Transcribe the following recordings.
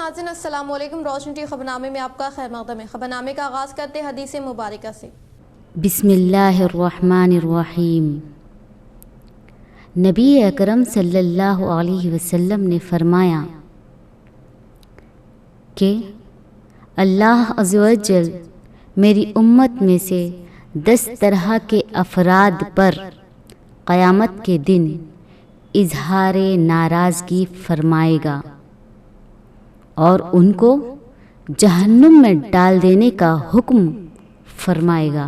ناظرین السلام علیکم، روشن ٹی خبرنامے میں آپ کا خیر مقدم ہے۔ خبرنامے کا آغاز کرتے حدیث مبارکہ سے۔ بسم اللہ الرحمن الرحیم۔ نبی اکرم صلی اللہ علیہ وسلم نے فرمایا کہ اللہ عز و جل میری امت میں سے 10 طرح کے افراد پر قیامت کے دن اظہار ناراضگی فرمائے گا اور ان کو جہنم میں ڈال دینے کا حکم فرمائے گا،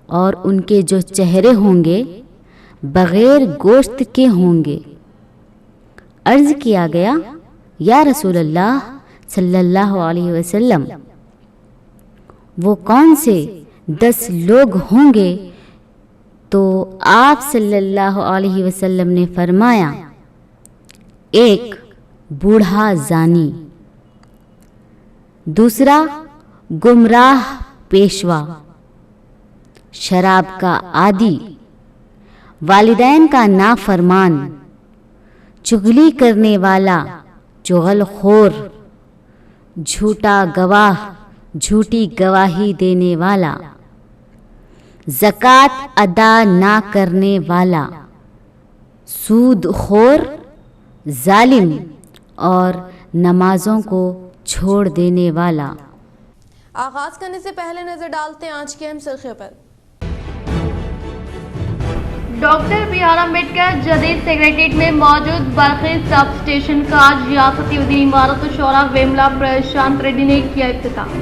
اور ان کے جو چہرے ہوں گے بغیر گوشت کے ہوں گے۔ عرض کیا گیا یا رسول اللہ صلی اللہ علیہ وسلم، وہ کون سے 10 لوگ ہوں گے؟ تو آپ صلی اللہ علیہ وسلم نے فرمایا، 1 بوڑھا زانی، 2 گمراہ پیشوا، شراب کا عادی، والدین کا نافرمان، چغلی کرنے والا، چغل خور، جھوٹا گواہ، جھوٹی گواہی دینے والا، زکوٰۃ ادا نہ کرنے والا، سود خور، ظالم اور نمازوں کو چھوڑ دینے والا۔ آغاز کرنے سے پہلے نظر ڈالتے ہیں آج کی اہم سرخیوں پر۔ ڈاکٹر بی آر امبیڈکر جدید سیکریٹریٹ میں موجود برقی سب اسٹیشن کا آج ریاستی وزیر امارت و شورا ویملا پرشانت ریڈی نے کیا افتتاح۔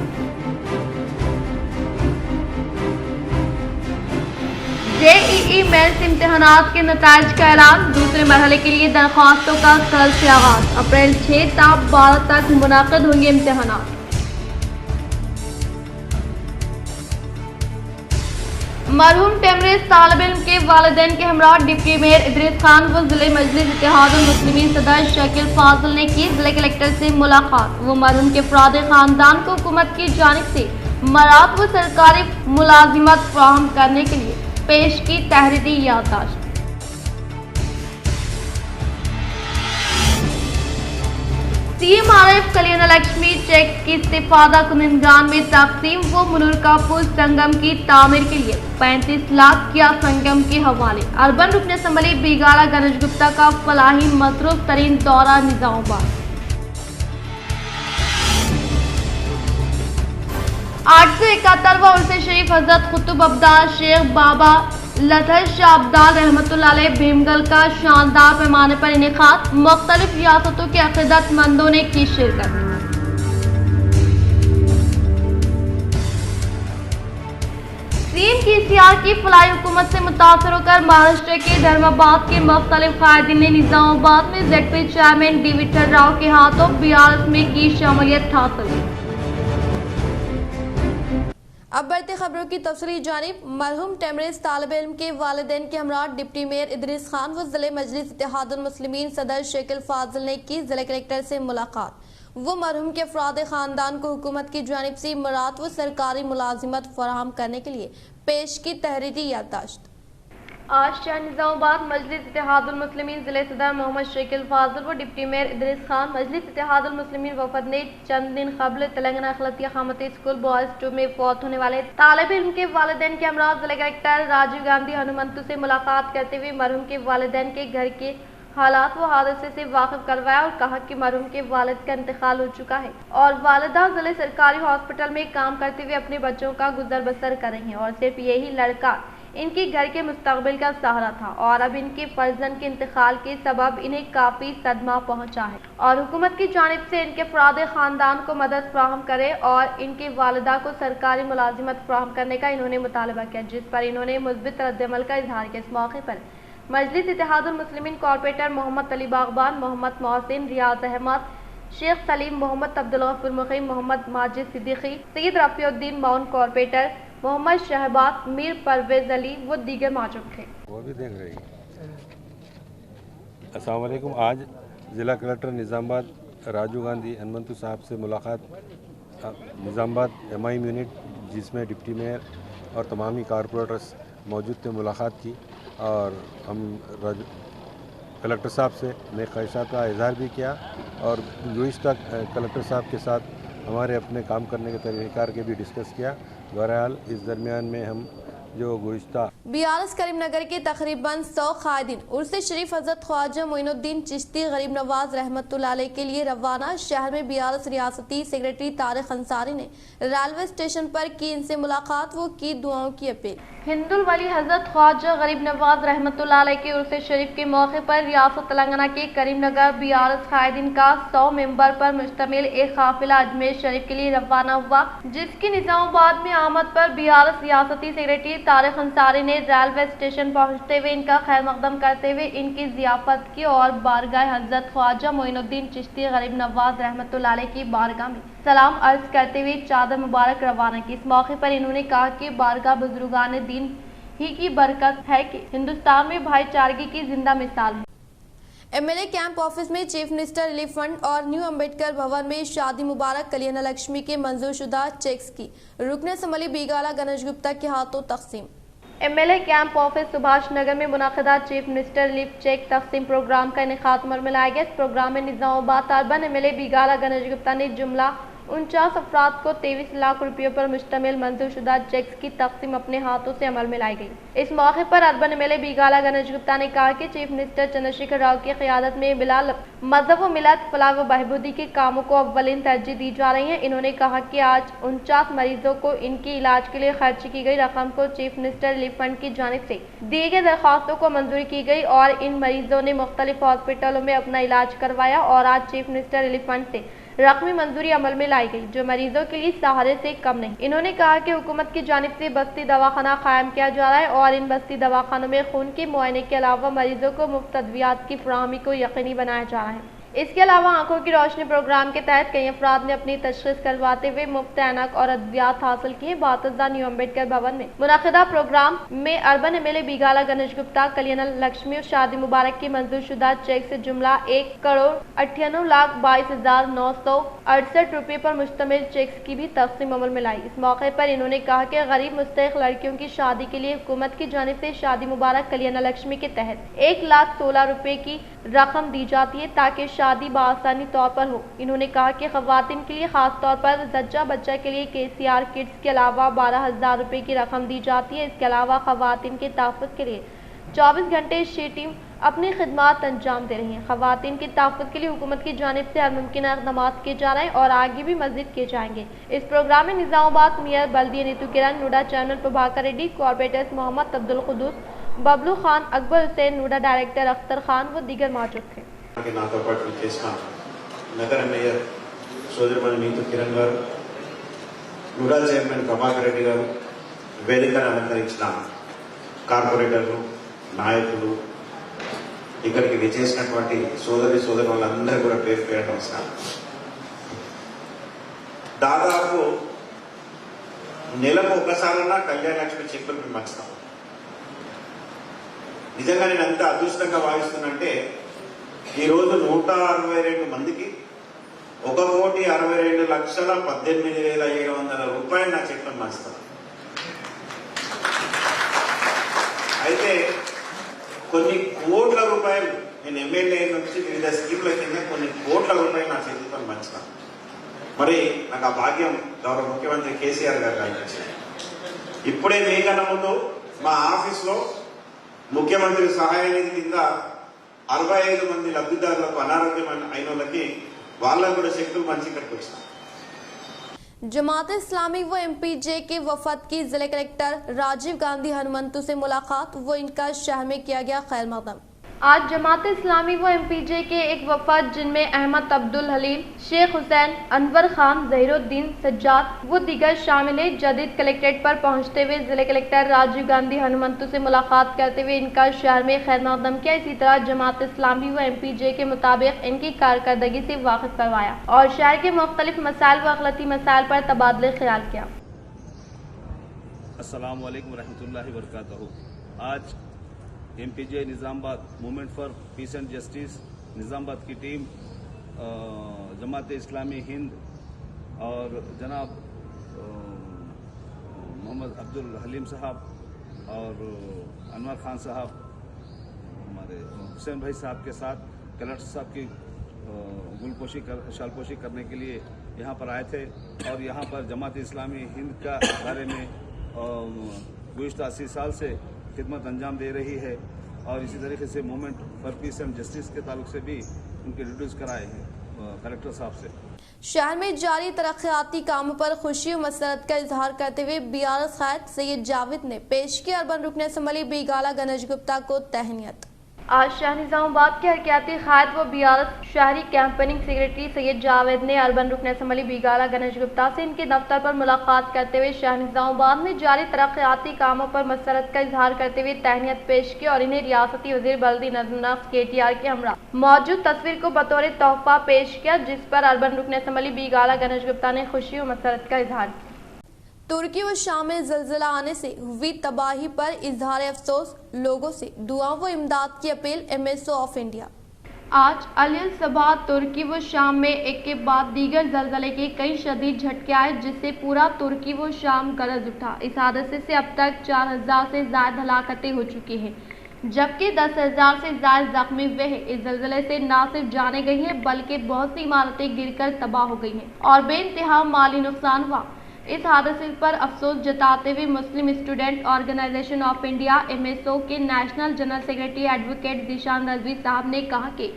JEE مینس امتحانات کے نتائج کا اعلان، دوسرے مرحلے کے لیے درخواستوں کا کل سے آغاز، اپریل 6 تا 12 تک منعقد ہوں گے امتحانات۔ مرحوم ٹیمریز طالب علم کے والدین کے ہمراہ ڈپٹی میئر ادریس خان و ضلع مجلس اتحاد المسلمین صدر شکیل فاضل نے کی ضلع کلکٹر سے ملاقات۔ وہ مرحوم کے افراد خاندان کو حکومت کی جانب سے مراد و سرکاری ملازمت فراہم کرنے کے لیے پیش کی تحریری یادداشت۔ CMRF کلیانہ لکشمی چیک کی استفادہ کنندگان میں تقسیم و منورکاپور سنگم کی تعمیر کے لیے 35 لاکھ کیا سنگم کے حوالے۔ اربن رکن اسمبلی بیگاڑا گنیش گپتا کا فلاحی مصروف ترین دورہ نظام آباد۔ 871واں عرس شریف حضرت قطب ابدال شیخ بابا لدھر شاہ ابدال رحمۃ اللہ علیہ بھیمگل کا شاندار پیمانے پر انعقاد، مختلف ریاستوں کے عقیدت مندوں نے کی شرکت۔ CM کی فلاحی حکومت سے متاثر ہو کر مہاراشٹر کے دھرم آباد کے مختلف قائدین نے نظام آباد میں ZP chairman D Vitthal Rao کے ہاتھوں BRS میں کی شمولیت حاصل۔ اب بڑھتے خبروں کی تفصیلی جانب۔ مرحوم ٹیمریز طالب علم کے والدین کے ہمراہ ڈپٹی میئر ادریس خان و ضلع مجلس اتحاد المسلمین صدر شکیل فاضل نے کی ضلع کلکٹر سے ملاقات۔ وہ مرحوم کے افراد خاندان کو حکومت کی جانب سے مراد و سرکاری ملازمت فراہم کرنے کے لیے پیش کی تحریری یادداشت۔ آج شہر نظام آباد مجلس اتحاد المسلمین ضلع صدر محمد شکیل فاضل و ڈپٹی میئر ادریس خان مجلس اتحاد المسلمین وفد نے چند دن قبل تلنگانہ اقلیتی قامتی اسکول بوائز 2 میں فوت ہونے والے طالب علم کے والدین کے ہمراہ ضلع کلکٹر راجیو گاندھی ہنومنتو سے ملاقات کرتے ہوئے مرحوم کے والدین کے گھر کے حالات و حادثے سے واقف کروایا اور کہا کہ مرحوم کے والد کا انتقال ہو چکا ہے اور والدہ ضلع سرکاری ہاسپٹل میں کام کرتے ہوئے اپنے بچوں کا گزر بسر کر رہی ہیں اور صرف یہی لڑکا ان کے گھر کے مستقبل کا سہارا تھا، اور اب ان کے فرزند کے انتقال کے سبب انہیں کافی صدمہ پہنچا ہے اور حکومت کی جانب سے ان کے افراد خاندان کو مدد فراہم کرے اور ان کے والدہ کو سرکاری ملازمت فراہم کرنے کا انہوں نے مطالبہ کیا، جس پر انہوں نے مثبت رد عمل کا اظہار کیا۔ اس موقع پر مجلس اتحاد المسلمین کارپوریٹر محمد علی باغبان، محمد محسن، ریاض احمد، شیخ سلیم، محمد عبدالغفور مقیم، محمد ماجد صدیقی، سید رفیع الدین معاون کارپوریٹر، محمد شہباز، میر پرویز علی و دیگر موجود تھے۔ السلام علیکم۔ آج ضلع کلکٹر نظام آباد راجیو گاندھی ہنومنتو صاحب سے ملاقات نظام آباد MIM یونٹ، جس میں ڈپٹی میئر اور تمامی کارپوریٹرز موجود تھے، ملاقات کی اور ہم कलेक्टर साहब से नए ख्वाहिशात का इजहार भी किया और गुज़िश्ता कलेक्टर साहब के साथ हमारे अपने काम करने के तरीक़ार के भी डिस्कस किया। बहरहाल इस दरमियान में हम जो गुज़िश्ता BRS करीमनगर के तकरीबन 100 क़ायदीन उर्स शरीफ हज़रत ख्वाजा मोइनुद्दीन चिश्ती गरीब नवाज रहमतुल्लाह अलैह के लिए रवाना। शहर में BRS रियासती सेक्रेटरी तारिक अंसारी ने रेलवे स्टेशन पर की इनसे मुलाकात, वो की दुआओं की अपील। हिंदुल वली हज़रत ख्वाजा गरीब नवाज रहमतुल्लाह अलैह के उर्स शरीफ के मौके पर रियासत तेलंगाना के करीमनगर BRS क़ायदीन का 100 मेंबर पर मुश्तमिल एक काफिला अजमेर शरीफ के लिए रवाना हुआ, जिसकी निजामाबाद में आमद पर BRS रियासती सेक्रेटरी तारिक अंसारी ने रेलवे स्टेशन पहुंचते हुए इनका खैर मकदम करते हुए इनकी ज़ियाफत की और बारगाह हज़रत ख्वाजा मोइनुद्दीन चिश्ती गरीब नवाज रहमतुल्लाह अलैह की बारगाह में सलाम अर्ज करते हुए चादर मुबारक रवाना की। इस मौके पर इन्होंने कहा कि बारगाह बुजुर्गान दीन ही की बरकत है कि हिंदुस्तान में भाईचारगी की जिंदा मिसाल है। MLA कैंप ऑफिस में चीफ मिनिस्टर रिलीफ फंड और न्यू अम्बेडकर भवन में शादी मुबारक कल्याण लक्ष्मी के मंजूर शुदा चेक्स की रुकन असम्बली बीगाला गणेश गुप्ता के हाथों तकसीम। MLA camp office Subhash Nagar में मुनाकिदा चीफ मिनिस्टर रिलीफ चेक तकसीम प्रोग्राम का इनेकाद अमल में लाया गया। इस प्रोग्राम में निजामाबाद अर्बन MLA बीगाला गणेश गुप्ता ने जुमला 49 अफराद को 23 लाख रुपयों पर मुश्तमिल मंजूर शुदा चेक्स की तकसीम अपने हाथों से अमल में लाई गई। इस मौके पर अर्बन MLA बीगाला गणेश गुप्ता ने कहा कि चीफ मिनिस्टर चंद्रशेखर राव की क़यादत में बिलाल मजहब व मिलत फलाह व बहबूदी के कामों को अव्वलीन तरजीह दी जा रही है। इन्होंने कहा कि आज 49 मरीजों को इनकी इलाज के लिए खर्च की गई रकम को चीफ मिनिस्टर रिलीफ फंड की जानिब से दिए गए दरख्वास्तों को मंजूरी की गई और इन मरीजों ने मुख्तलिफ हॉस्पिटलों में अपना इलाज करवाया और आज चीफ मिनिस्टर रिलीफ फंड से रकमी मंजूरी अमल में लाई गई, जो मरीजों के लिए सहारे से कम नहीं। इन्होंने कहा कि हुकूमत की जानिब से बस्ती दवाखाना कायम किया जा रहा है और इन बस्ती दवाखानों में खून के मुआयने के अलावा मरीजों को मुफ्त अद्वियात की फराहमी को यकीनी बनाया जा रहा है। इसके अलावा आंखों की रोशनी प्रोग्राम के तहत कई अफराद ने अपनी तशखीस करवाते हुए मुफ्त ऐनक और अद्वियात हासिल किए। 72 न्यू अम्बेडकर भवन में मुनाकिदा प्रोग्राम में अर्बन MLA बीगाला गणेश गुप्ता कल्याण लक्ष्मी और शादी मुबारक की मंजूर शुदा चेक से जुमला 1,98,22,968 रुपये पर मुश्तमिल चेक्स की भी तकसीम अमल में लाई। इस मौके पर इन्होंने कहा कि गरीब मुस्तहिक लड़कियों की शादी के लिए हुकूमत की जानिब से शादी मुबारक कल्याण लक्ष्मी के तहत 1,16,000 रुपये की रकम दी जाती है ताकि शादी बआसानी तौर पर हो। इन्होंने कहा कि खवातीन के लिए खास तौर पर जच्चा बच्चा के लिए KCR किट्स के अलावा 12,000 रुपये की रकम दी जाती है। इसके अलावा खवातीन के तहफ़्फ़ुज़ के लिए 24 घंटे शी टीम अपनी खिदमात अंजाम दे रही हैं। खवातीन के तहफ़्फ़ुज़ के लिए हुकूमत की जानिब से हर मुमकिन इक़दाम किए जा रहे हैं और आगे भी मज़ीद किए जाएंगे। इस प्रोग्राम में निज़ामाबाद मेयर बल्दिया Neetu Kiran, NUDA chairman Prabhakar Reddy, corporators Mohammed Abdul Quddus, Bablu Khan, Akbar Hussain, NUDA director Akhtar Khan व दीगर मौजूद थे। నాతో పాటు చేసిన నగర మేయర్ సోదరిమణి నీతు కిరణ్ గారు, నూడా చైర్మన్ ప్రభాకర్ రెడ్డి గారు, వేదికను అలంకరించిన కార్పొరేటర్లు, నాయకులు, ఇక్కడికి విచ్చేసినటువంటి సోదరి వాళ్ళందరూ కూడా పేరు పేరు నమస్కారం. దాదాపు నెలకు ఒకసారన్నా కళ్యాణ లక్ష్మి చెక్కులు మేము పంచుతాం. నిజంగా నేను అంత అదృష్టంగా భావిస్తున్నంటే ఈరోజు 162 మందికి 1,62,18,17,700 రూపాయలు నా చెక్కులను పంచుతాను. అయితే కొన్ని కోట్ల రూపాయలు నేను ఎమ్మెల్యే నుంచి వివిధ స్కీమ్ల కింద కొన్ని కోట్ల రూపాయలు నా చేతులతో పంచుతాను. మరి నాకు ఆ భాగ్యం గౌరవ ముఖ్యమంత్రి కేసీఆర్ గారు కల్పించారు. ఇప్పుడే మీకన్నా ముందు మా ఆఫీస్లో ముఖ్యమంత్రి సహాయ నిధి కింద 65 మంది లబ్ధిదారులకు అనారోగ్యం అయిన వాళ్ళకి వాళ్ళకు కూడా చెక్కులు పంచి ఇక్కడికి వచ్చాం. जमात इस्लामी व MPJ के वफद की जिले कलेक्टर राजीव गांधी हनुमंतु से मुलाकात, वो इनका शहर में किया गया खैर मकदम। आज जमात इस्लामी व MPJ के एक वफद जिनमें अहमद अब्दुल हलीम, शेख हुसैन, अनवर खान, जहीरुद्दीन, सज्जाद व दीगर शामिल है, जदीद कलेक्ट्रेट पर पहुंचते हुए जिले कलेक्टर राजीव गांधी हनुमंतु से मुलाकात करते हुए इनका शहर में खैर मकदम किया। इसी तरह जमात इस्लामी व MPJ के मुताबिक इनकी कारकर्दगी से वाकिफ करवाया और शहर के मुख्तलिफ मसाइल व अखलाकी मसाइल पर तबादले ख्याल किया। अस्सलाम वालेकुम रहमतुल्लाहि व बरकातहू। आज MPJ Nizamabad movement for piece and justice Nizamabad की टीम जमात इस्लामी हिंद और जनाब मोहम्मद अब्दुल हलीम साहब और अनवर खान साहब, हमारे हुसैन भाई साहब के साथ कलेक्टर साहब की शालपोशी करने के लिए यहाँ पर आए थे और यहाँ पर जमात इस्लामी हिंद का बारे में गुज़िश्ता 80 साल से खिदमत अंजाम दे रही है और इसी तरीके से movement for piece and justice के ताल्लुक से भी उनके इंट्रोड्यूस कराए हैं कलेक्टर साहब से। शहर में जारी तरक्याती कामों पर खुशी और मसरत का इजहार करते हुए BRS क़ायद सैयद जावेद ने पेश की अर्बन रुकन असम्बली बीगाला गणेश गुप्ता को तहनीत। आज शाह निजामाबाद के हरकियाती क़ायद व BRS शहरी कैंपेनिंग सेक्रेटरी सैयद जावेद ने अर्बन रुकन असम्बली बीगाला गणेश गुप्ता से इनके दफ्तर पर मुलाकात करते हुए शाह निजामाबाद में जारी तरक्याती कामों पर मसरत का इजहार करते हुए तहनीत पेश की और इन्हें रियासती वज़ीर बल्दी नज़्म KTR के हमरा मौजूद तस्वीर को बतौर तोहफा पेश किया, जिस पर अर्बन रुकन असम्बली बीगाला गणेश गुप्ता ने खुशी और मसरत का इजहार किया। तुर्की व शाम में ज़लज़ला आने से हुई तबाही पर इजहार अफसोस, लोगों से दुआ व इमदाद की अपील। MSO of India. आज अल-सबा तुर्की व शाम में एक के बाद दीगर ज़लज़ले के कई शदीद झटके आए, जिससे पूरा तुर्की व शाम गरज उठा। इस हादसे से अब तक 4000 से ज़ायद हलाकतें हो चुकी हैं, जबकि 10,000 से ज़ायद जख्मी हुए हैं। इस ज़लज़ले से न सिर्फ जानें गई हैं बल्कि बहुत सी इमारतें गिरकर तबाह हो गई हैं और बेइंतहा माली नुकसान हुआ। इस हादसे पर अफसोस जताते हुए Muslim student organisation of India MSO के national general secretary advocate Zeeshan Rizvi साहब ने कहा कि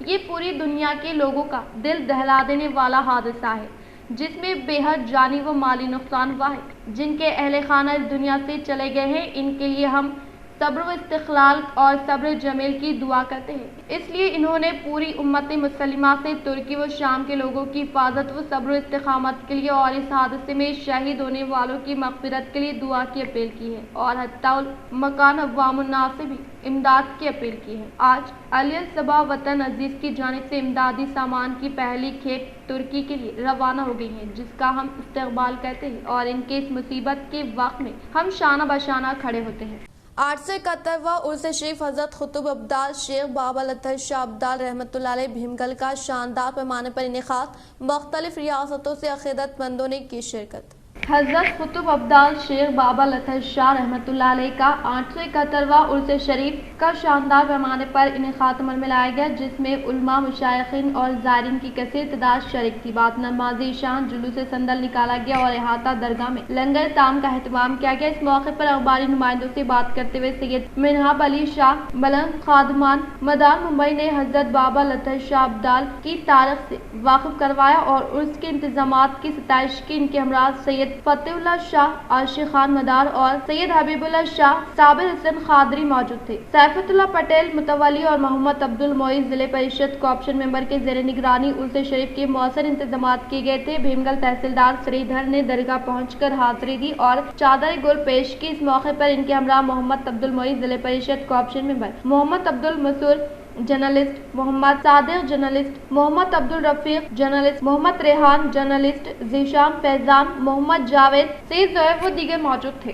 ये पूरी दुनिया के लोगों का दिल दहला देने वाला हादसा है, जिसमें बेहद जानी व माली नुकसान हुआ है। जिनके अहले खाना इस दुनिया से चले गए हैं, इनके लिए हम सब्र व इस्तिक़लाल और सब्र जमील की दुआ करते हैं। इसलिए इन्होंने पूरी उम्मत मुसलिमा से तुर्की व शाम के लोगों की हिफाजत व सब्र व इस्तिक़ामत के लिए और इस हादसे में शहीद होने वालों की मग़फ़िरत के लिए दुआ की अपील की है और हत्ताउल मकान अवामुन्नास से भी इमदाद की अपील की है। आज अल-सबा वतन अजीज़ की जानिब से इमदादी सामान की पहली खेप तुर्की के लिए रवाना हो गई है, जिसका हम इस्तक़बाल करते हैं और इनके इस मुसीबत के वक्त में हम शाना बशाना खड़े होते हैं। 871वां उर्स शरीफ हज़रत खुतब अब्दाल शेख बाबा लतफ़ शाह अब्दाल रहमतुल्लाह अलैह भीमगल का शानदार पैमाने पर इनेकाद, मुख्तलिफ रियासतों से अक़ीदतमंदों ने की शिरकत। हज़रत खुतब अब्दाल शेख बाबा लतफ़ शाह रहमतुल्लाह अलैह का 871वां उर्स शरीफ का शानदार पैमाने पर इनेकाद अमल में लाया गया, जिसमें उलमा, मुशाइखीन और ज़ायरीन की कसीर तादाद शरीक थी। बाद नमाज़ी शान जुलूस संदल निकाला गया और अहाता दरगाह में लंगर ताम का एहतमाम किया गया। इस मौके पर अखबारी नुमाइंदों से बात करते हुए सैयद मिनहाब अली शाह मलंग खादमान मदार मुंबई ने हज़रत बाबा लतफ़ शाह अब्दाल की तारीख से वाकिफ करवाया और उर्स के इंतजामात की सताइश की इनके हमरा सैयद फतेहुल्लाह शाह आशिक खान मदार और सैयद हबीबुल्लाह शाह साबिर हुसैन खादरी मौजूद थे। सैफुल्लाह पटेल मुतवली और मोहम्मद अब्दुल मोइज जिले परिषद कोऑप्शन मेंबर के ज़ेर निगरानी उर्स शरीफ के मौसर इंतजामात किए गए थे। भीमगल तहसीलदार श्रीधर ने दरगाह पहुंचकर हाजिरी दी और चादर गुल पेश की। इस मौके पर इनके हमरा मोहम्मद अब्दुल मोइज जिले परिषद co-option member, Mohammad Abdul Masoor journalist, Mohammad Sadiq journalist, Mohammad Abdul Rafiq journalist, Mohammad Rehan journalist, Zeeshan Faizan, Mohammad Javed, Saeed Zohaib व दीगर मौजूद थे।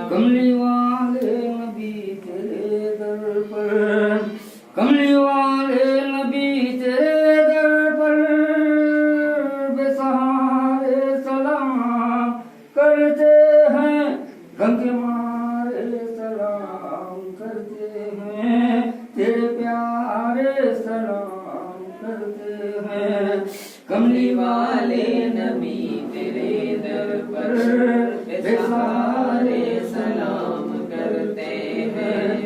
कमली वाले नबी तेरे दर पर, कमली वाले नबी तेरे दर पर बेसहारे सलाम करते हैं, गम के मारे सलाम करते हैं, तेरे प्यारे सलाम करते हैं। कमली वाले नबी तेरे दर पर बेसहारे सलाम करते हैं।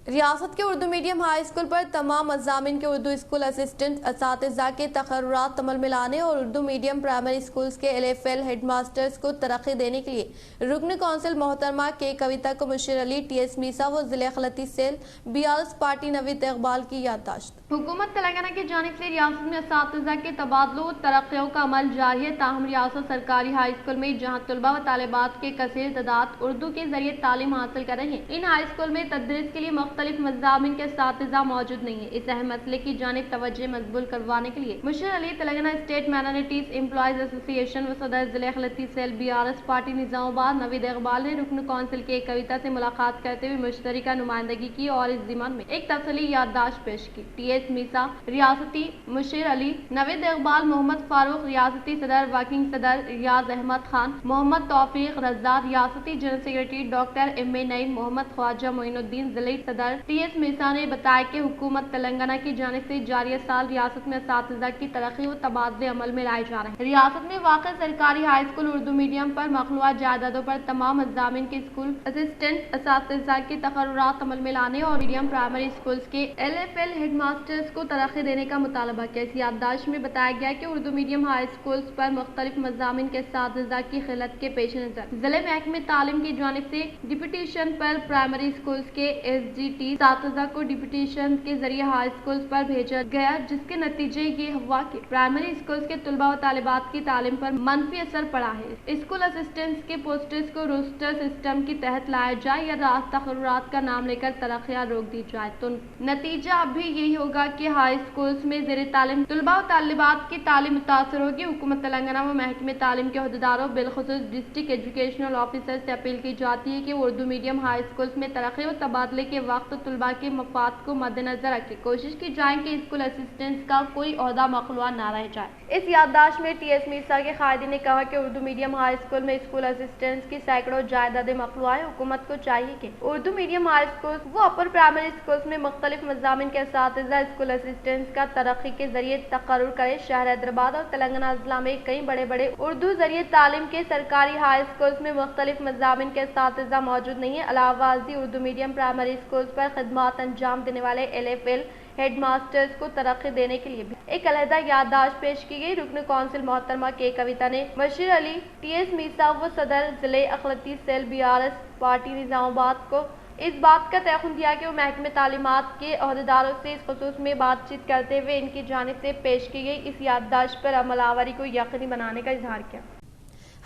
रियासत के उर्दू मीडियम हाई स्कूल पर तमाम मज़ामिन के उर्दू स्कूल असिस्टेंट असातिज़ा के तक़र्रुरात अमल में लाने और उर्दू मीडियम प्राइमरी स्कूल्स के LFL हेड मास्टर्स को तरक्की देने के लिए रुकन कौंसिल मोहतरमा के कविता को मुशीर अली TS मीसा व ज़िले अखिलती cell BRS party Naveed Iqbal की याददाश्त। हुकूमत तेलंगाना की जानिब से रियासत में असातिज़ा के तबादलों और तरक्कियों का अमल जारी है। ताहम रियासत सरकारी हाई स्कूल में जहाँ तलबा व तालिबात के कसीर तादाद उर्दू के जरिए तालीम हासिल कर रहे हैं, इन हाई स्कूल में तदरीस के लिए मुख्तलिफ مختلف مضامین کے اساتذہ موجود نہیں ہیں۔ اس اہم مسئلے کی جانب توجہ مقبول کروانے کے لیے مشیر علی تلنگانہ اسٹیٹ مائنارٹیز امپلائیز ایسوسی ایشن و صدر ضلع اقلیتی سیل BRS پارٹی نظام آباد نوید اقبال نے رکن کونسل کے ایک کویتا سے ملاقات کرتے ہوئے مشترکہ نمائندگی کی اور اس ضمن میں ایک تفصیلی یادداشت پیش کی۔ TS میسا ریاستی مشیر علی، نوید اقبال، محمد فاروق ریاستی صدر، ورکنگ صدر ریاض احمد خان، محمد توفیق رضا ریاستی جنرل سیکرٹری، ڈاکٹر MA نعیم، محمد خواجہ معین الدین ضلعی صدر TS میسا نے بتایا کہ حکومت تلنگانہ کی جانب سے جاری سال ریاست میں اساتذہ کی ترقی و تبادلے عمل میں لائے جا رہے ہیں۔ ریاست میں واقع سرکاری ہائی اسکول اردو میڈیم پر مخلوع جائیدادوں پر تمام مضامین کے اسکول اسسٹنٹ اساتذہ کے تقررات عمل میں لانے اور میڈیم پرائمری اسکولز کے LFL ہیڈ ماسٹرز کو ترقی دینے کا مطالبہ کیا۔ اس یادداشت میں بتایا گیا کہ اردو میڈیم ہائی اسکولز پر مختلف مضامین کے اساتذہ کی قلت کے پیش نظر ضلع محکمہ تعلیم کی جانب سے ڈپٹیشن پر پرائمری اسکولز کے SGT اساتذہ کو ڈپٹیشن کے ذریعے ہائی اسکولز پر بھیجا گیا، جس کے نتیجے یہ ہوا کہ پرائمری اسکولز کے طلباء و طالبات کی تعلیم پر منفی اثر پڑا ہے۔ اسکول اسسٹنٹس کے پوسٹس کو روسٹر سسٹم کے تحت لایا جائے یا راست تقررات کا نام لے کر ترقیاں روک دی جائے تو نتیجہ اب بھی یہی ہوگا کہ ہائی اسکولز میں زیر تعلیم طلباء و طالبات کی تعلیم متاثر ہوگی۔ حکومت تلنگانہ و محکمہ تعلیم کے عہدیداروں بالخصوص ڈسٹرکٹ ایجوکیشنل آفیسر سے اپیل کی جاتی ہے کہ وہ اردو میڈیم ہائی اسکولز میں ترقی و تبادلے کے وقت طلباء کے مفاد کو مد نظر رکھے کوشش کی جائے کہ اسکول اسسٹنٹس کا کوئی عہدہ مخلوع نہ رہ جائے۔ اس یادداشت میں TS میسا کے قائدین نے کہا کہ اردو میڈیم ہائی اسکول میں اسکول اسسٹنٹس کی سینکڑوں جائیدادیں مخلوع ہیں۔ حکومت کو چاہیے کہ اردو میڈیم ہائی اسکول و اپر پرائمری اسکولز میں مختلف مضامین کے اساتذہ اسکول اسسٹنٹس کا ترقی کے ذریعے تقرر کرے۔ شہر حیدرآباد اور تلنگانہ اضلاع میں کئی بڑے بڑے اردو ذریعے تعلیم کے سرکاری ہائی اسکولز میں مختلف مضامین کے اساتذہ موجود نہیں ہیں۔ علاوہ ازیں اردو میڈیم پرائمری اسکولز پر خدمات انجام دینے والے LFL ہیڈ ماسٹرز کو ترقی دینے کے لیے بھی ایک علیحدہ یادداشت پیش کی گئی۔ رکن کونسل محترمہ کے کویتا نے مشیر علی، TS میسا و صدر ضلع اقلیتی سیل BRS پارٹی نظام آباد کو اس بات کا تیقن دیا کہ وہ محکمہ تعلیمات کے عہدیداروں سے اس خصوص میں بات چیت کرتے ہوئے ان کی جانب سے پیش کی گئی اس یادداشت پر عمل آوری کو یقینی بنانے کا اظہار کیا۔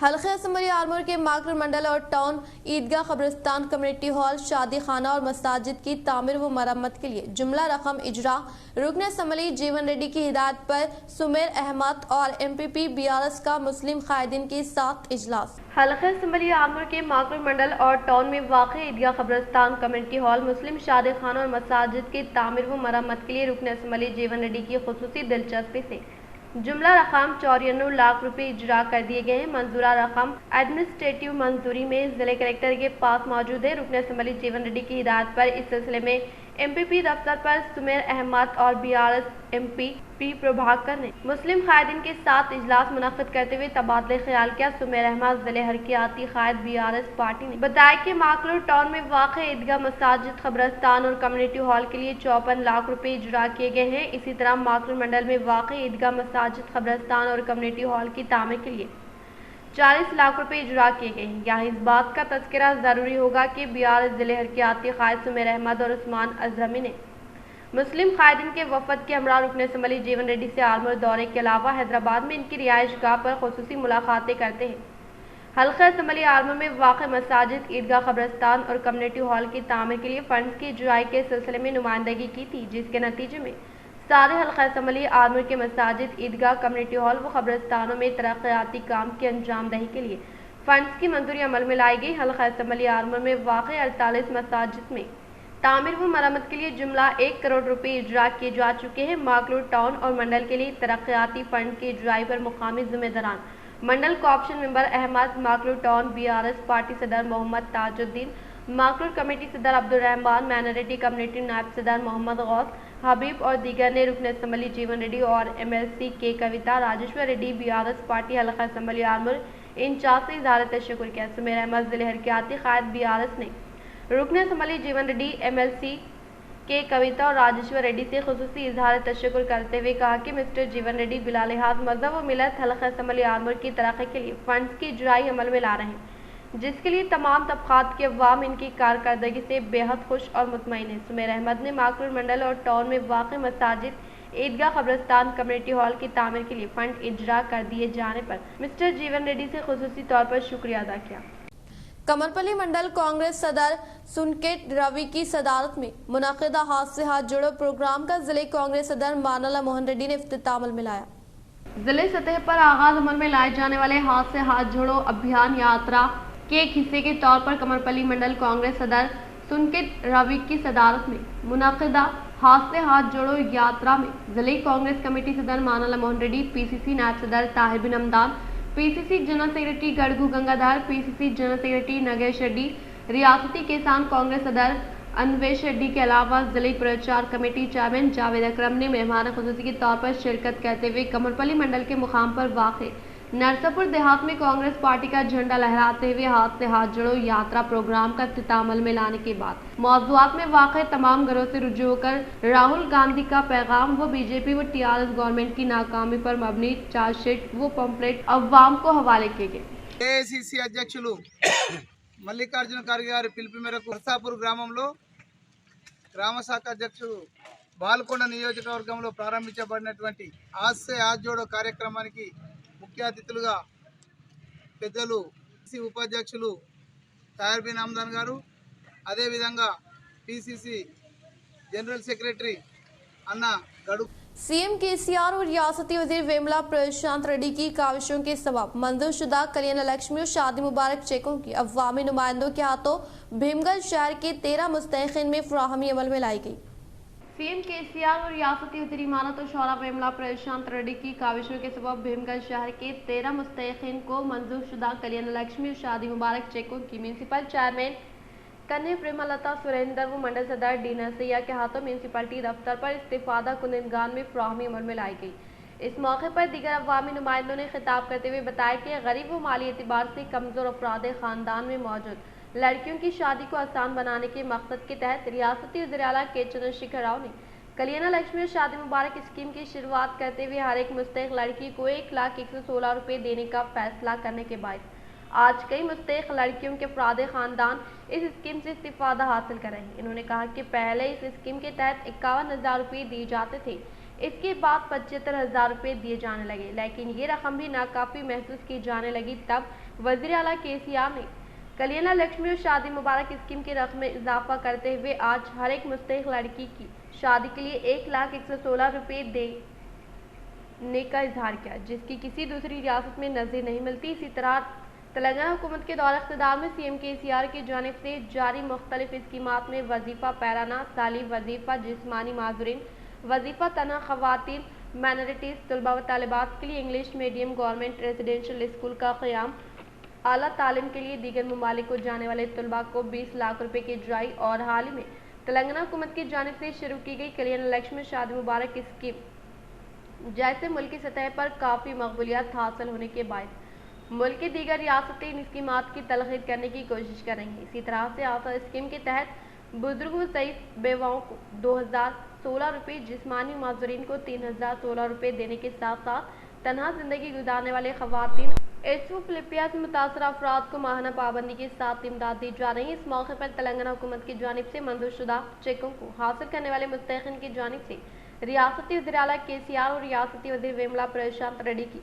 حلقہ اسمبلی آرمور کے ماکر منڈل اور ٹاؤن عیدگاہ قبرستان کمیونٹی ہال شادی خانہ اور مساجد کی تعمیر و مرمت کے لیے جملہ رقم اجرا رکن اسمبلی جیون ریڈی کی ہدایت پر سمیر احمد اور MPP BRS کا مسلم قائدین کے ساتھ اجلاس۔ حلقہ اسمبلی آرمور کے ماکر منڈل اور ٹاؤن میں واقع عیدگاہ قبرستان کمیونٹی ہال مسلم شادی خانہ اور مساجد کی تعمیر و مرمت کے لیے رکن اسمبلی جیون ریڈی کی خصوصی دلچسپی سے جملہ رقم 94 لاکھ روپے اجرا کر دیے گئے ہیں۔ منظورہ رقم ایڈمنسٹریٹو منظوری میں ضلع کلکٹر کے پاس موجود ہے۔ رکن اسمبلی جیون ریڈی کی ہدایت پر اس سلسلے میں MPP دفتر پر سمیر احمد اور BRS MPP پربھاکر نے مسلم قائدین کے ساتھ اجلاس منعقد کرتے ہوئے تبادلہ خیال کیا۔ سمیر احمد ضلع حرکیاتی قائد BRS پارٹی نے بتایا کہ ماکلور ٹاؤن میں واقع عیدگاہ مساجد قبرستان اور کمیونٹی ہال کے لیے 54 لاکھ روپے اجرا کیے گئے ہیں۔ اسی طرح ماکلور منڈل میں واقع عیدگاہ مساجد قبرستان اور کمیونٹی ہال کی تعمیر کے لیے 40 لاکھ روپے اجرا کیے گئے ہیں۔ یہاں اس بات کا تذکرہ ضروری ہوگا کہ BRS ضلع حرکیاتی قائد سمیر احمد اور عثمان اظہمی نے مسلم قائدین کے وفد کے ہمراہ رکن اسمبلی جیون ریڈی سے آرمور دورے کے علاوہ حیدرآباد میں ان کی رہائش گاہ پر خصوصی ملاقاتیں کرتے ہیں۔ حلقہ اسمبلی آرمور میں واقع مساجد، عیدگاہ قبرستان اور کمیونٹی ہال کی تعمیر کے لیے فنڈز کی اجرائی کے سلسلے میں نمائندگی کی تھی، جس کے نتیجے میں سارے حلقہ اسمبلی آرمور کے مساجد، عیدگاہ، کمیونٹی ہال و قبرستانوں میں ترقیاتی کام کی انجام دہی کے لیے فنڈز کی منظوری عمل میں لائی گئی۔ حلقہ اسمبلی آرمور میں واقع 48 مساجد میں تعمیر و مرمت کے لیے جملہ 1 کروڑ روپے اجرا کیے جا چکے ہیں۔ ماکلور ٹاؤن اور منڈل کے لیے ترقیاتی فنڈ کی اجرائی پر مقامی ذمہ داران منڈل کوآپشن ممبر احمد، ماکلور ٹاؤن BRS پارٹی صدر محمد تاج الدین، ماکلور کمیٹی صدر عبدالرحمان، مائنارٹی کمیونٹی نائب صدر محمد غوث حبیب اور دیگر نے رکن اسمبلی جیون ریڈی اور MLC کے کویتا راجیشور ریڈی BRS پارٹی حلقہ اسمبلی آرمور انچارج سے اظہار تشکر کیا۔ سمیر احمد ضلع حرکیاتی قائد BRS نے رکن اسمبلی جیون ریڈی MLC کے کویتا اور راجیشور ریڈی سے خصوصی اظہار تشکر کرتے ہوئے کہا کہ مسٹر جیون ریڈی بلا لحاظ مذہب و ملت حلقہ اسمبلی آرمور کی ترقی کے لیے فنڈز کی اجرائی عمل میں لا رہے ہیں، جس کے لیے تمام طبقات کے عوام ان کی کارکردگی سے بے حد خوش اور مطمئن ہیں۔ سمیر احمد نے ماکلور منڈل اور ٹاؤن میں واقع مساجد، عیدگاہ قبرستان، کمیونٹی ہال کی تعمیر کے لیے فنڈ اجرا کر دیے جانے پر مسٹر جیون ریڈی سے خصوصی طور پر شکریہ ادا کیا۔ कमरपल्ली मंडल कांग्रेस सदर सुनकेट रवि की सदारत में मुनाकिदा हाथ से हाथ जोड़ो प्रोग्राम का जिले कांग्रेस सदर मानला मोहन रेड्डी ने इफ्तिताम अमल में लाया। जिले सतह पर आगाज अमल में लाए जाने वाले हाथ से हाथ जोड़ो अभियान यात्रा के एक हिस्से के तौर पर कमरपल्ली मंडल कांग्रेस सदर सुनकेट रवि की सदारत में मुनाकिदा हाथ से हाथ जोड़ो यात्रा में जिले कांग्रेस कमेटी सदर मानला मोहन रेड्डी, पीसीसी नायब सदर Tahir bin Hamdan, PCC general secretary Gadugu Gangadhar, PCC general secretary Nagesh Reddy, रियासती किसान कांग्रेस सदर अन्वेश रेड्डी के अलावा जिले प्रचार कमेटी चेयरमैन जावेद अकरम ने मेहमान खुसूसी के तौर पर शिरकत करते हुए कमरपल्ली मंडल के मुकाम पर वाक़े नरसापुर देहात में कांग्रेस पार्टी का झंडा लहराते हुए हाथ से हाथ जोड़ो यात्रा प्रोग्राम का इख्तिताम अमल में लाने के बाद मौज़ूआत में वाक़े तमाम घरों से रुजू होकर राहुल गांधी का पैगाम व बीजेपी व टीआरएस गवर्नमेंट की नाकामी पर मबनी चार्जशीट व पंपलेट अवाम को हवाले किए गए। ఏఐసిసి అధ్యక్షులు మల్లికార్జున ఖార్గే గారి పిలుపు మేరకు నర్సాపూర్ గ్రామంలో గ్రామ శాఖ అధ్యక్షుడు బాల్కొండ నియోజకవర్గంలో ప్రారంభించబడినటువంటి ఆజ్ సే హాత్ జోడో కార్యక్రమానికి ముఖ్య అతిథులుగా పెద్దలు ఉపాధ్యక్షులు తాహిర్ బిన్ హమ్దాన్ గారు, అదేవిధంగా పిసిసి జనరల్ సెక్రటరీ అన్న గడు सीएम केसीआर और रियासती वजीर वेमला प्रशांत रेड्डी की काविशों के सबब मंजूरशुदा कल्याण लक्ष्मी और शादी मुबारक चेकों की अवामी नुमाइंदों के हाथों भीमगंज शहर के 13 मुस्तहिकीन में फराहमी अमल में लाई गई। सीएम केसीआर और रियासती वजीर इमारत और शौरा वेमला प्रशांत रेड्डी की काविशों के सबब भीमगंज शहर के 13 मुस्तहिकीन को मंजूरशुदा कल्याण लक्ष्मी और शादी मुबारक चेकों की म्यूनसिपल चेयरमैन कन्या प्रेमलता सुरेंद्र व मंडल सदर डी नरसैया के हाथों म्यूनसिपलिटी दफ्तर पर इस्तीफादा कुंदगान में फराहमी अमल में लाई गई। इस मौके पर दीगर अवामी नुमाइंदों ने खिताब करते हुए बताया कि गरीब व माली एतबार से कमजोर अफराद खानदान में मौजूद लड़कियों की शादी को आसान बनाने के मकसद के तहत रियासती वज़ीर आला के चंद्रशेखर राव ने कल्याण लक्ष्मी और शादी मुबारक स्कीम की शुरुआत करते हुए हर एक मुस्तहिक लड़की को 1,116 रुपये देने का फैसला करने के बाद आज कई मुस्तहिक लड़कियों के अफराद खानदान इस स्कीम से इस्तीफादा हासिल कर रहे हैं। इन्होंने कहा कि पहले इस स्कीम के तहत 51,000 रुपये दिए जाते थे, इसके बाद 75,000 रुपये दिए जाने लगे, लेकिन ये रकम भी नाकाफी महसूस की जाने लगी। तब वज़ीर आला केसीआर ने कल्याण लक्ष्मी और शादी मुबारक स्कीम की रकम में इजाफा करते हुए आज हर एक मुस्तहिक लड़की की शादी के लिए 1,116 रुपये देने का इजहार किया, जिसकी किसी दूसरी रियासत में नज़ीर नहीं मिलती। इसी तरह तेलंगाना हुकूमत के दौर इख्तिदार में सीएम केसीआर की जानिब से जारी मुख्तलिफ स्कीमात में वजीफ़ा पैराना, साली वजीफ़ा, जिस्मानी माजूरीन, वजीफ़ा तनहा खवातीन, माइनॉरिटीज़, तलबा व तालिबात के लिए English medium government residential school का क़याम, आला तालीम के लिए दीगर ममालिक को जाने वाले तलबा को 20 लाख रुपये की ड्राई और हाल ही में तेलंगाना हुकूमत की जानिब से शुरू की गई कल्याण लक्ष्मी शादी मुबारक स्कीम जैसे मुल्क की सतह पर काफ़ी मकबूलियत हासिल होने के बाद मुल्क की दीगर रियासतें इन स्कीमात की तलखीद करने की कोशिश करेंगी। इसी तरह से आशा स्कीम के तहत बुजुर्गों सहित बेवाओं को 2,016 रुपये, जिस्मानी माजूरीन को 3,016 रुपये देने के साथ साथ तनहा जिंदगी गुजारने वाले खवातीन एड्स व फिलिपिया से मुतासर अफराद को माहाना पाबंदी के साथ इमदाद दी जा रही है। इस मौके पर तेलंगाना हुकूमत की जानिब से मंजूरशुदा चेकों को हासिल करने वाले मुस्तहिकीन की जानिब से रियासती वज़ीर आला केसीआर और रियासती वज़ीर वेमला प्रशांत रेड्डी की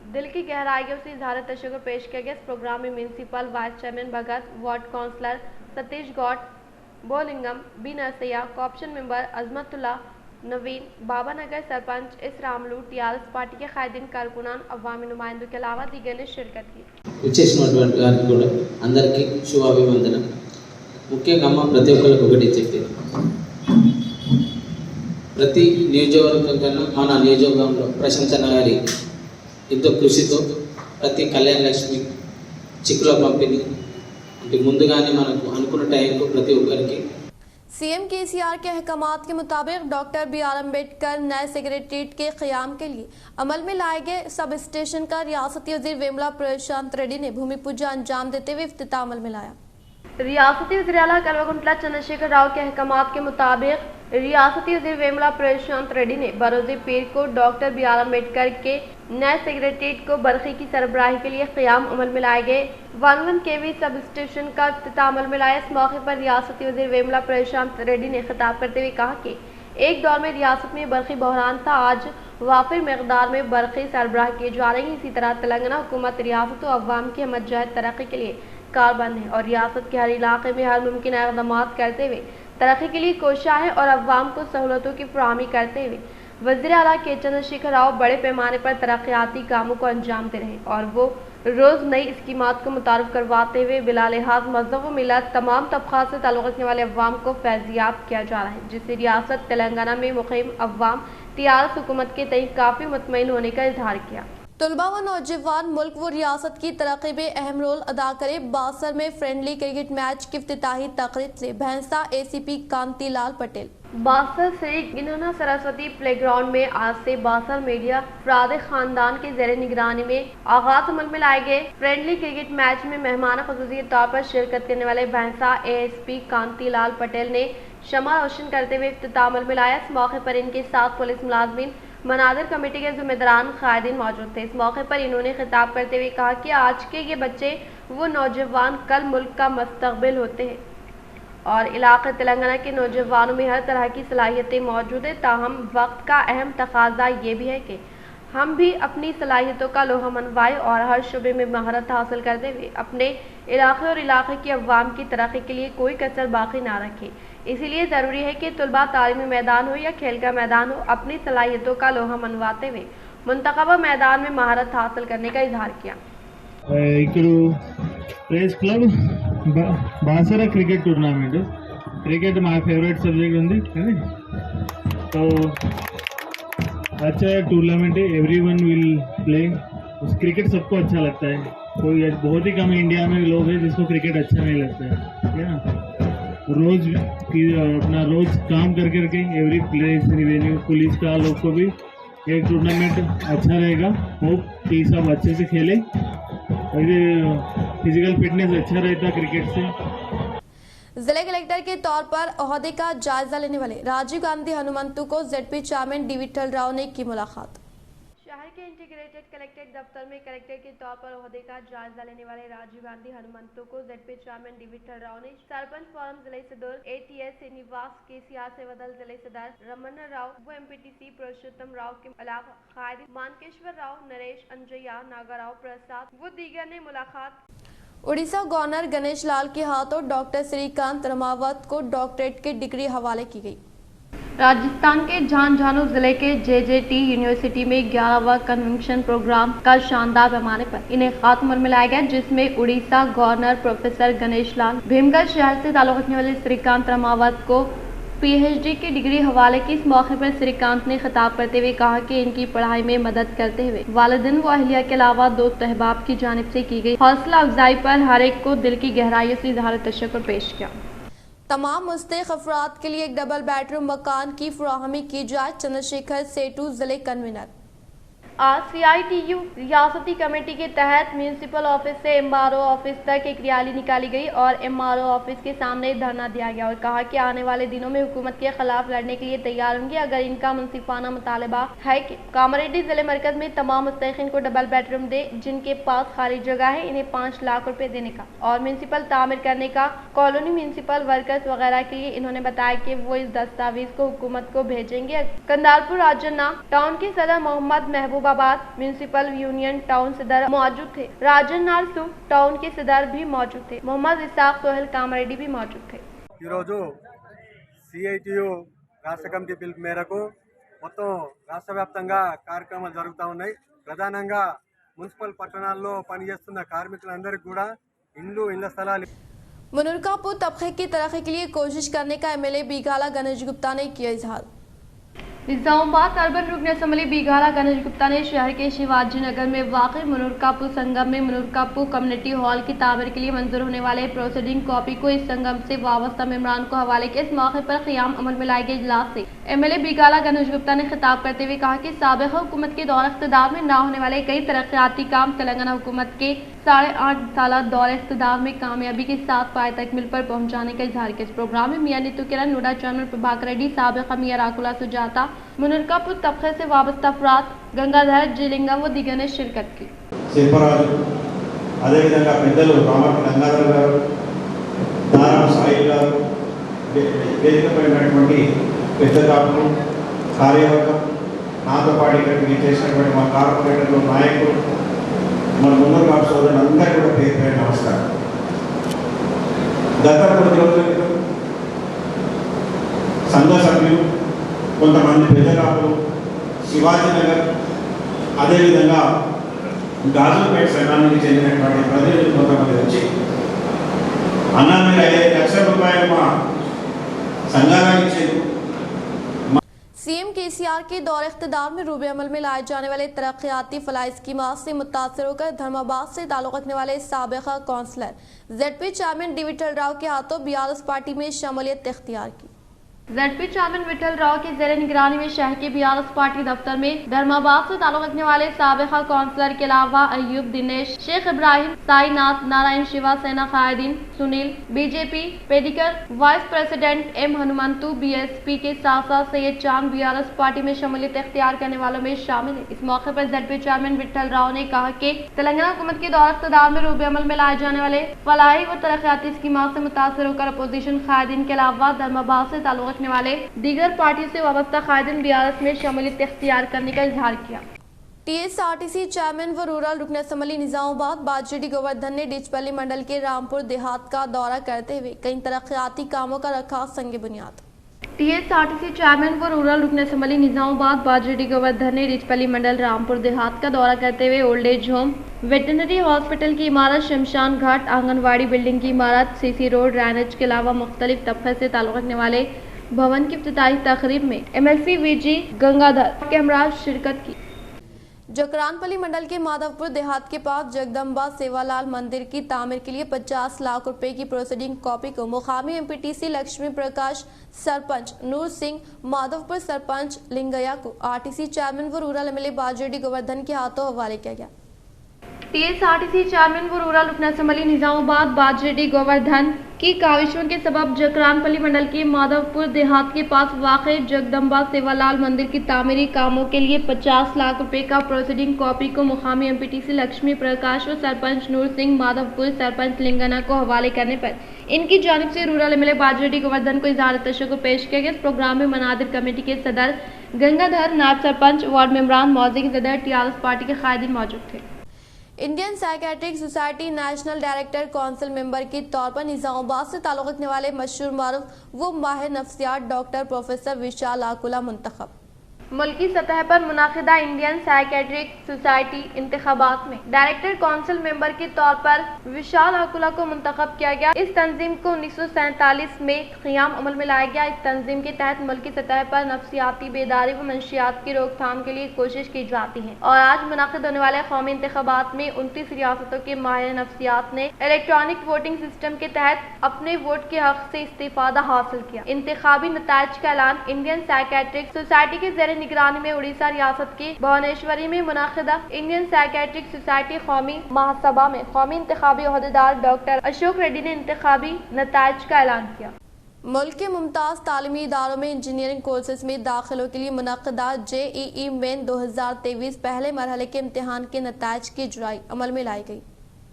दिल की गहराइयों से इजहार तशक्कुर पेश किया गया। इस प्रोग्राम में municipal vice chairman Bhagat, ward councillor Satish Goud, Bolingam, B Narsaiah, corporation member Azmatullah, Naveen, Baba Nagar sarpanch इस रामलू, टीआरएस पार्टी के कायदीन कारकुनान, अवामी नुमाइंदों के अलावा दीगर ने शिरकत की। వచ్చేసినటువంటి వారికి కూడా అందరికీ శుభాభివందనం। ముఖ్యంగా అమ్మ ప్రతి ఒక్కరికి ఒకటి చెప్పేది, ప్రతి నియోజకవర్గం కన్నా మన నియోజకవర్గంలో ప్రశంసన గారి ఎంతో కృషితో ప్రతి కళ్యాణ లక్ష్మి చిక్కుల పంపిణీ అంటే ముందుగానే మనకు అనుకున్న టైంకు ప్రతి ఒక్కరికి सीएम केसीआर के अहकामात के मुताबिक डॉक्टर बी.आर. अम्बेडकर नए सेक्रेटरीट के क़याम के लिए अमल में लाए गए सब स्टेशन का रियासती वज़ीर वेमला प्रशांत रेड्डी ने भूमि पूजा अंजाम देते हुए इफ्तिताम अमल में लाया। रियासती वज़ीर आला कल्वाकुंटला चंद्रशेखर राव के अहकामात के मुताबिक रियासती वज़ीर वेमला प्रशांत रेड्डी ने बरोज़ पीर को डॉक्टर बी.आर. अम्बेडकर के नए सेक्रेटरीट को बरखी की सरबराही के लिए क़याम अमल में लाए गए 11 kV सब स्टेशन का इफ्तिताम अमल में लाया। इस मौके पर रियासती वज़ीर वेमला प्रशांत रेड्डी ने खिताब करते हुए कहा कि एक दौर में रियासत में बरखी बहरान था, आज वाफिर मकदार में बरखी सरबराह की जा रही है। इसी तरह तेलंगाना हुकूमत रियासत व अवाम की हमत जहत तरक्की के लिए कारबंद है और रियासत के हर इलाके में हर मुमकिन इक़दाम करते हुए तरक्की के लिए कोशिश है और अवाम को सहूलतों की फराहमी करते हुए वज़ीर आला के चंद्रशेखर राव बड़े पैमाने पर तरक्याती कामों को अंजाम दे रहे हैं और वो रोज़ नई स्कीमात को मुतारफ़ करवाते हुए बिला लिहाज मज़हब व मिलत तमाम तबक़ात से ताल्लुक़ रखने वाले अवाम को फैज़याब किया जा रहा है, जिससे रियासत तेलंगाना में मुक़ीम अवाम टीआरएस हुकूमत के तय काफ़ी मुतमईन होने का इजहार किया। तलबा व नौजवान मुल्क व रियासत की तरक्की में अहम रोल अदा करे। बासर में फ्रेंडली क्रिकेट मैच की इफ्तिताही तकरीब से भैंसा एसीपी कांति लाल पटेल। बासर श्री गिनना सरस्वती प्लेग्राउंड में आज से बासर मीडिया अफराद खानदान के ज़ेर निगरानी में आगाज अमल में लाए गए फ्रेंडली क्रिकेट मैच में मेहमान ख़ुसूसी तौर पर शिरकत करने वाले भैंसा एएसपी कांति लाल पटेल ने शमा रोशन करते हुए इफ्तिताह अमल में लाया। इस मौके पर इनके साथ पुलिस मुलाजमीन मनाजिर कमेटी के जिम्मेदारान कायदीन मौजूद थे। इस मौके पर इन्होंने खिताब करते हुए कहा कि आज के ये बच्चे वो नौजवान कल मुल्क का मुस्तकबिल होते हैं और इलाके तेलंगाना के नौजवानों में हर तरह की सलाहियतें मौजूद है। ताहम वक्त का अहम तकाजा ये भी है कि हम भी अपनी सलाहियतों का लोहा मनवाएं और हर शुबे में महारत हासिल करते हुए अपने इलाके और इलाके की अवाम की तरक्की के लिए कोई कसर बाकी ना रखें। इसीलिए ज़रूरी है कि तलबा तालीमी मैदान हो या खेल का मैदान हो, अपनी सलाहियतों का लोहा मनवाते हुए मुंतखबा मैदान में महारत हासिल करने का इजहार किया। Press club Basara cricket tournament cricket మా फेवरेट सब्जेक्ट ఉంది तो अच्छा टूर्नामेंट है, एवरीवन विल प्ले। क्रिकेट सबको अच्छा लगता है, कोई बहुत ही कम इंडिया में लोग हैं जिसको क्रिकेट अच्छा नहीं लगता है ना। रोज अपना रोज काम कर करके एवरी प्लेस रिवेन्यू पुलिस का लोग को भी एक टूर्नामेंट अच्छा रहेगा। होप कि सब अच्छे से खेले, फिजिकल फिटनेस अच्छा रहता क्रिकेट से। जिले कलेक्टर के तौर पर ओहदे का जायजा लेने वाले राजीव गांधी हनुमंतु को ZP chairman D Vitthal Rao ने की मुलाकात। शहर के इंटीग्रेटेड कलेक्ट्रेट दफ्तर में कलेक्टर के तौर पर ओहदे का जायजा लेने वाले राजीव गांधी हनुमंतु को ZP chairman D Vitthal Rao ने सरपंच फोरम जिले सदर एटीएस श्रीनिवास केसीआर से बदल जिले सदर रमन राव वो एमपीटीसी पुरुषोत्तम राव के अलावा खादी मानकेश्वर राव, नरेश अंजया, नागाराव प्रसाद वो दीगर ने मुलाकात। उड़ीसा गवर्नर गणेश लाल के हाथों डॉक्टर श्रीकांत रमावत को डॉक्टरेट की डिग्री हवाले की गई। राजस्थान के झांझानू जिले के जेजेटी यूनिवर्सिटी में 11वां कन्वेंशन प्रोग्राम का शानदार पैमाने पर इनेकाद अमल में लाया गया, जिसमें उड़ीसा गवर्नर प्रोफेसर गणेश लाल, भीमगढ़ शहर से ताल्लुक रखने वाले श्रीकांत रमावत को पीएचडी की डिग्री हवाले की। इस मौके पर श्रीकांत ने खिताब करते हुए कहा कि इनकी पढ़ाई में मदद करते हुए वालिदैन व अहलिया के अलावा दोस्त अहबाब की जानिब से की गई हौसला अफजाई पर हर एक को दिल की गहराइयों से इजहार तशक्कुर पेश किया। तमाम मुस्तहिक अफराद के लिए एक डबल बेडरूम मकान की फराहमी की जाए। चंद्रशेखर सेठू जिले कन्वीनर। आज सीआईटीयू रियासती कमेटी के तहत म्यूनसिपल ऑफिस से एमआरओ ऑफिस तक एक रैली निकाली गई और एमआरओ ऑफिस के सामने धरना दिया गया और कहा कि आने वाले दिनों में हुकूमत के खिलाफ लड़ने के लिए तैयार होंगे अगर इनका मुनसिफाना मुतालबा है कि कामारेड्डी जिले मरकज में तमाम मुस्तहिकीन को डबल बेडरूम दे जिनके पास खाली जगह है, इन्हें 5 लाख रुपए देने का और म्यूनसिपल तामीर करने का कॉलोनी म्यूनसिपल वर्कर्स वगैरह के लिए इन्होंने बताया कि वो इस दस्तावेज को हुकूमत को भेजेंगे। कंदालपुर राजन्ना टाउन के सदर Mohammad Mahabubabad municipal union town सदर मौजूद थे। राजन नारसू टाउन के सदर भी मौजूद थे। मोहम्मद इसाक सोहेल कामरेड्डी भी मौजूद थे। సిఐటియు రాష్ట్ర కమిటీ పిలుపు మేరకు మొత్తం రాష్ట్ర వ్యాప్తంగా కార్యక్రమాలు జరుగుతూ ఉన్నాయి. ప్రధానంగా మున్సిపల్ పట్టణాల్లో పనిచేస్తున్న కార్మికులందరికీ కూడా ఇళ్ల స్థలాలు मुनरकापुर तबके की तरक्की के लिए कोशिश करने का एमएलए बीघाला गणेश गुप्ता ने किया इजहार। निजामाबाद अर्बन रुकन असम्बली बीघाला गणेश गुप्ता ने शहर के शिवाजी नगर में वाक़ मुनरकापुर संगम में मुनरकापुर कम्युनिटी हॉल की तामीर के लिए मंजूर होने वाले प्रोसीडिंग कॉपी को इस संगम से वाबस्ता मेम्बरान को हवाले किया। इस मौके पर क़याम अमल में लाए गए इजलास से एमएलए बीघाला गणेश गुप्ता ने खिताब करते हुए कहा कि साबिक़ा हुकूमत के दौर इक़्तिदार में ना होने वाले कई तरक्याती काम तेलंगाना हुकूमत के 8.5 साल दौर इक़्तिदार में कामयाबी के साथ पाए तकमील पर पहुँचाने का इजहार किया। इस प्रोग्राम में मियां नीतू किरण, नोडा चेयरमैन प्रभाकर रेड्डी, साबिक़ा मियां राकुला सुजाता, मुनरकापुर तबके से वाबस्ता अफराद, गंगाधर जिलिंगा व दीगर ने शिरकत की। శిల్పరాజు అదేవిధంగా పెద్దలు రామటి గంగాధర్ గారు, దారం సాయి గారు, వేదికపైనటువంటి పెద్ద కాపులు, కార్యవర్గం, నాతో పాటు ఇక్కడికి చేసినటువంటి మా కార్పొరేటర్లు, నాయకులు, మన మునరకాపు సోదరులందరూ కూడా పేరు పేరు నమస్కారం. గత కొద్ది రోజుల క్రితం సంఘ సభ్యులు, కొంతమంది పెద్దరాపులు, శివాజీనగర్, అదేవిధంగా గాజుపేట సంఘానికి చెందినటువంటి ప్రజలు కొంతమంది వచ్చి అన్న మీరు 5 లక్షల రూపాయలు మా సంఘానికి ఇచ్చేది. सीएम केसीआर के दौर इख्तिदार में रूबे अमल में लाए जाने वाले तरक्याती फलाही स्कीमात से मुतासर होकर धर्माबाद से ताल्लुक रखने वाले साबिका councillor ZP chairman D Vitthal Rao के हाथों बीआरएस पार्टी में शमूलियत इख्तियार की। जेडपी चेयरमैन विठल राव के जेर निगरानी में शहर के बीआरएस पार्टी दफ्तर में धर्माबाद से ताल्लुक रखने वाले साबिका काउंसलर के अलावा अयूब, दिनेश, शेख इब्राहिम, साईनाथ, नारायण, शिवा सेना, खायदीन, Sunil, BJP Pedikar, vice president M Hanumantu BSP के साथ साथ सैयद चांद बीआरएस पार्टी में शमूलियत इख्तियार करने वालों में शामिल है। इस मौके पर जेडपी चेयरमैन विठल राव ने कहा कि तेलंगाना हुकूमत के दौर इख्तिदार में रूबे अमल में लाए जाने वाले फलाही व तरक्याती स्कीमात से मुतासर होकर अपोजिशन कायदीन के अलावा धर्माबाद से ताल्लुक रखने वाले दीगर पार्टी से वाबस्ता कायदीन बीआरएस में शमूलियत इख्तियार करने का इजहार किया। टीएसआरटीसी चेयरमैन व रूरल रुकन असम्बली निजामाबाद बाजरेडी गोवर्धन ने डिचपल्ली मंडल के रामपुर देहात का दौरा करते हुए कई तरक्याती कामों का रखा संग बुनियाद। टीएसआरटीसी चेयरमैन व रूरल रुकन असम्बली निजामाबाद बाजरेडी गोवर्धन ने डिचपल्ली मंडल रामपुर देहात का दौरा करते हुए old age home, veterinary hospital की इमारत, शमशान घाट, आंगनवाड़ी बिल्डिंग की इमारत, सीसी रोड, ड्रेनेज के अलावा मुख्तलिफ तबके से ताल्लुक रखने वाले भवन की इफ्तिताही तकरीब में एमएलसी वीजी गंगाधर के हमरा शिरकत की। जकरानपल्ली मंडल के माधवपुर देहात के पास जगदम्बा सेवालाल मंदिर की तामीर के लिए 50 लाख रुपए की प्रोसीडिंग कॉपी को मुकामी एमपीटीसी लक्ष्मी प्रकाश, सरपंच नूर सिंह, माधवपुर सरपंच लिंगया को आरटीसी चेयरमैन व रूरल एमएलए बाजरेडी गोवर्धन के हाथों हवाले किया गया। टीएसआरटीसी चेयरमैन व रूरल रुकन असम्बली निजामाबाद बाजरेडी गोवर्धन की काविशों के सबब जकरानपल्ली मंडल के माधवपुर देहात के पास वाक़ जगदम्बा सेवालाल मंदिर की तामीरी कामों के लिए 50 लाख रुपए का प्रोसीडिंग कॉपी को मुकामी एमपीटीसी लक्ष्मी प्रकाश व सरपंच नूर सिंह, माधवपुर सरपंच लिंगना को हवाले करने पर इनकी जानिब से रूरल एमएलए बाजरेडी गोवर्धन को इज़हार तशक्कुर पेश किया गया। इस प्रोग्राम में मनादिर कमेटी के सदर गंगाधर, नायब सरपंच, वार्ड मेंबरान, मौजूद सदर टीआरएस पार्टी के कायदीन मौजूद थे। Indian psychiatric society national director council member के तौर पर निजामाबाद से ताल्लुक रखने वाले मशहूर मारूफ व माहिर नफ्सियात डॉक्टर प्रोफेसर विशाल आकुला मुंतखब। मुल्की सतह पर मुनाकिदा इंडियन साइकेट्रिक सोसाइटी इंतखाबात में डायरेक्टर काउंसिल मेंबर के तौर पर विशाल आकुला को मुंतखब किया गया। इस तंजीम को 1947 में क़याम अमल में लाया गया। इस तंजीम के तहत मुल्की सतह पर नफ्सियाती बेदारी व मंशियात की रोकथाम के लिए कोशिश की जाती है और आज मुनाकिद होने वाले कौमी इंतखाबात में 29 रियासतों के माहिर नफ्सियात ने इलेक्ट्रॉनिक वोटिंग सिस्टम के तहत अपने वोट के हक से इस्तिफादा हासिल किया। इंतखाबी नताइज का ऐलान इंडियन साइकेट्रिक सोसाइटी के ज़ेरे निगरानी में उड़ीसा रियासत की भुवनेश्वरी में मुनाकिदा इंडियन साइकेट्रिक सोसाइटी कौमी महासभा में कौमी इंतखाबी ओहदेदार डॉक्टर अशोक रेड्डी ने इंतखाबी नताइज का ऐलान किया। मुल्क के मुमताज़ तालीमी इदारों में इंजीनियरिंग कोर्सेज में दाखिलों के लिए मुनक़दा JEE मेन 2023 पहले मरहले के इम्तिहान के नताइज की जुराई अमल में लाई गई।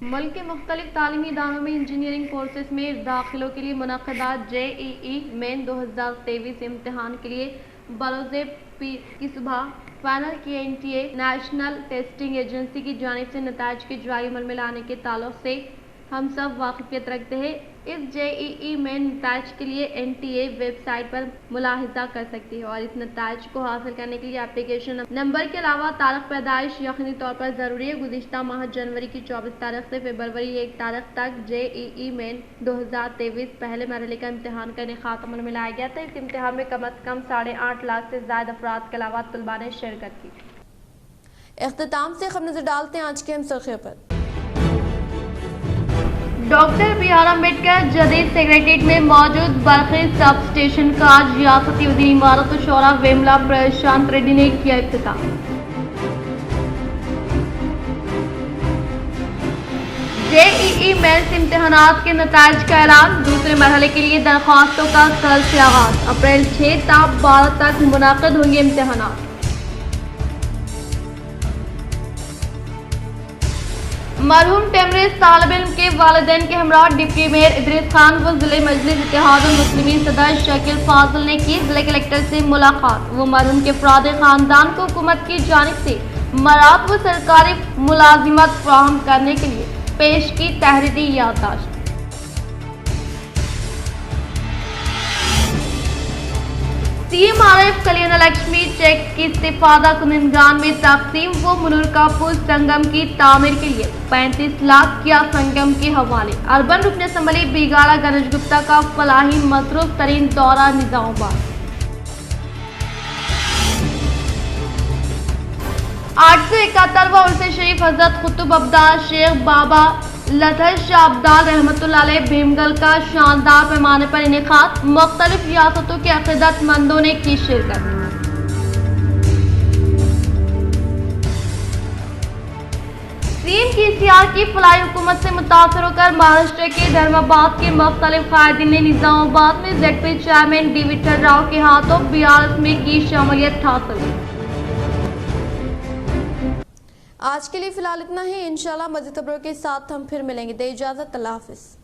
मुल्क के मुख्तलिफ तालीमी इदारों में इंजीनियरिंग कोर्सेज में दाखिलों के लिए मुनक़दा JEE मेन 2023 इम्तिहान के लिए बरोज़े की सुबह फाइनल की NTA नेशनल टेस्टिंग एजेंसी की जानिब से नताइज की जुराई अमल में लाने के ताल्लुक से हम सब वाकिफियत रखते हैं। इस JEE में नताइज के लिए NTA वेबसाइट पर मुलाहिजा कर सकती है और इस नताइज को हासिल करने के लिए एप्लीकेशन नंबर के अलावा तारीख पैदाइश यकीनी तौर पर ज़रूरी है। गुज़िश्ता माह जनवरी की 24 तारीख से फरवरी 1 तारीख तक JEE मेन 2023 पहले मरहले का इम्तिहान का इनेकाद अमल में लाया गया था। इस इम्तिहान में कम अज़ कम 8.5 लाख से ज़ायद अफराद के अलावा तलबा ने शिरकत की। इख्तिताम से खबर नजर डालते हैं आज के हम सुर्खियों पर। डॉक्टर BR अम्बेडकर जदीद सेक्रेटरीट में मौजूद बरखी सब स्टेशन का आज रियासती वज़ीर इमारत व शोरा वेमला प्रशांत रेड्डी ने किया इफ्तिताह। JEE मेंस इम्तिहानात के नताइज का ऐलान। दूसरे मरहले के लिए दरख्वास्तों का कल से आगाज। अप्रैल 6 से 12 तक मुनाकिद होंगे इम्तिहानात। मरहूम टेमरेज तालिब इल्म के वालिदैन के हमरा डिप्टी मेयर इदरीस खान व जिले मजलिस इत्तेहादुल मुस्लिमीन सदर शकील फाजिल ने की जिले कलेक्टर से मुलाकात। वो मरहूम के अफराद खानदान को हुकूमत की जानिब से मरात व सरकारी मुलाजिमत फराहम करने के लिए पेश की तहरीरी याददाश्त। CMRF कल्याण लक्ष्मी चेक की इस्तेफादा कुनिंदान में तकसीम व मुनरकापुर संगम की तामीर के लिए 35 लाख किया संगम के हवाले। अर्बन रुकन असम्बली बिगाड़ा गणेश गुप्ता का फलाही मसरूफ तरीन दौरा निजामाबाद। 871वां उर्स शरीफ हजरत कुतुब अब्दाल शेख बाबा लथर शाह अब्दाल रहमतुल्लाह अलैह भीमगल का शानदार पैमाने पर इनेकाद। मुख्तलिफ रियासतों के अक़ीदतमंदों ने की शिरकत। सीएम केसीआर की फलाई हुकूमत से मुतासर होकर महाराष्ट्र के धर्माबाद के मुख्तलिफ कायदीन ने निजामाबाद में ZP chairman D Vitthal Rao के हाथों BRS में की शमूलियत हासिल। आज के लिए फिलहाल इतना ही। इंशाल्लाह मज़ीद खबरों के साथ हम फिर मिलेंगे। दे इजाज़त, अल्लाह हाफ़िज़।